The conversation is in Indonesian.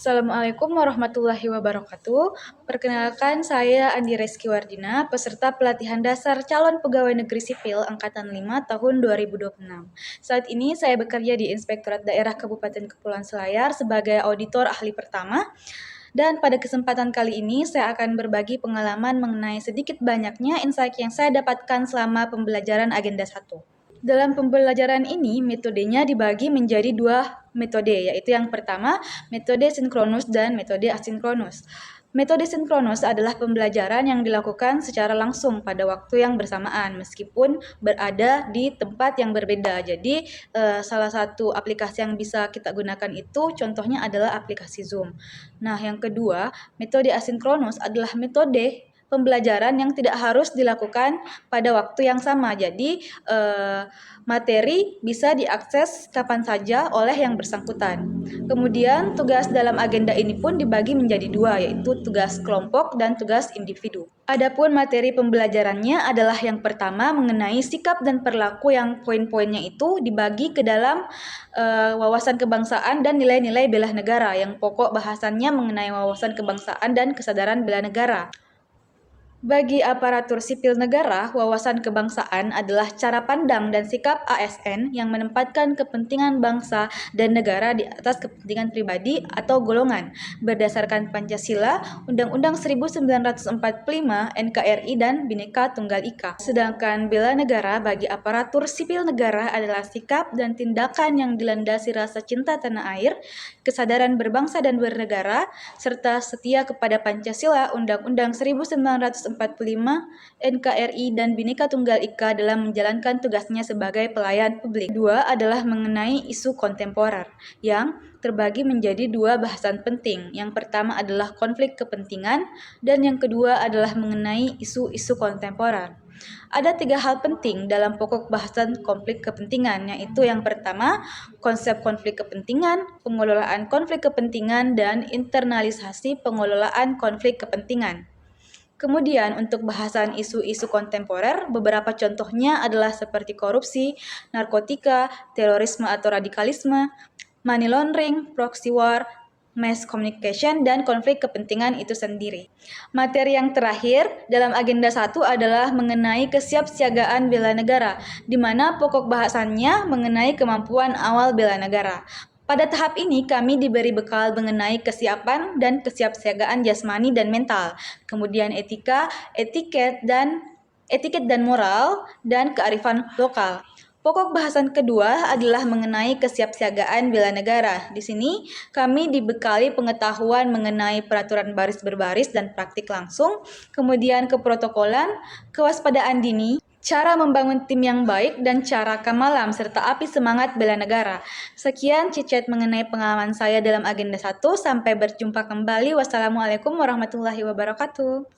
Assalamualaikum warahmatullahi wabarakatuh. Perkenalkan, saya Andi Reski Wardina, peserta pelatihan dasar calon pegawai negeri sipil Angkatan 5 tahun 2026. Saat ini saya bekerja di Inspektorat Daerah Kabupaten Kepulauan Selayar sebagai auditor ahli pertama. Dan pada kesempatan kali ini saya akan berbagi pengalaman mengenai sedikit banyaknya insight yang saya dapatkan selama pembelajaran Agenda 1. Dalam pembelajaran ini, metodenya dibagi menjadi dua metode, yaitu yang pertama, metode sinkronus dan metode asinkronus. Metode sinkronus adalah pembelajaran yang dilakukan secara langsung pada waktu yang bersamaan, meskipun berada di tempat yang berbeda. Jadi, salah satu aplikasi yang bisa kita gunakan itu contohnya adalah aplikasi Zoom. Nah, yang kedua, metode asinkronus adalah metode pembelajaran yang tidak harus dilakukan pada waktu yang sama. Jadi, materi bisa diakses kapan saja oleh yang bersangkutan. Kemudian, tugas dalam agenda ini pun dibagi menjadi dua, yaitu tugas kelompok dan tugas individu. Adapun materi pembelajarannya adalah yang pertama mengenai sikap dan perilaku yang poin-poinnya itu dibagi ke dalam wawasan kebangsaan dan nilai-nilai bela negara, yang pokok bahasannya mengenai wawasan kebangsaan dan kesadaran bela negara. Bagi aparatur sipil negara, wawasan kebangsaan adalah cara pandang dan sikap ASN yang menempatkan kepentingan bangsa dan negara di atas kepentingan pribadi atau golongan, berdasarkan Pancasila, Undang-Undang 1945, NKRI, dan Bhinneka Tunggal Ika. Sedangkan bela negara bagi aparatur sipil negara adalah sikap dan tindakan yang dilandasi rasa cinta tanah air, kesadaran berbangsa dan bernegara, serta setia kepada Pancasila, Undang-Undang 1945, NKRI, dan Bhinneka Tunggal Ika dalam menjalankan tugasnya sebagai pelayan publik. Kedua adalah mengenai isu kontemporer, yang terbagi menjadi dua bahasan penting. Yang pertama adalah konflik kepentingan, dan yang kedua adalah mengenai isu-isu kontemporer. Ada tiga hal penting dalam pokok bahasan konflik kepentingan, yaitu yang pertama, konsep konflik kepentingan, pengelolaan konflik kepentingan, dan internalisasi pengelolaan konflik kepentingan. Kemudian untuk bahasan isu-isu kontemporer, beberapa contohnya adalah seperti korupsi, narkotika, terorisme atau radikalisme, money laundering, proxy war, mass communication, dan konflik kepentingan itu sendiri. Materi yang terakhir dalam agenda 1 adalah mengenai kesiapsiagaan bela negara, di mana pokok bahasannya mengenai kemampuan awal bela negara. Pada tahap ini, kami diberi bekal mengenai kesiapan dan kesiapsiagaan jasmani dan mental, kemudian etika, etiket dan moral, dan kearifan lokal. Pokok bahasan kedua adalah mengenai kesiapsiagaan bela negara. Di sini, kami dibekali pengetahuan mengenai peraturan baris berbaris dan praktik langsung, kemudian keprotokolan, kewaspadaan dini, cara membangun tim yang baik, dan cara kamalam serta api semangat bela negara. Sekian cicet mengenai pengalaman saya dalam agenda 1. Sampai berjumpa kembali. Wassalamualaikum warahmatullahi wabarakatuh.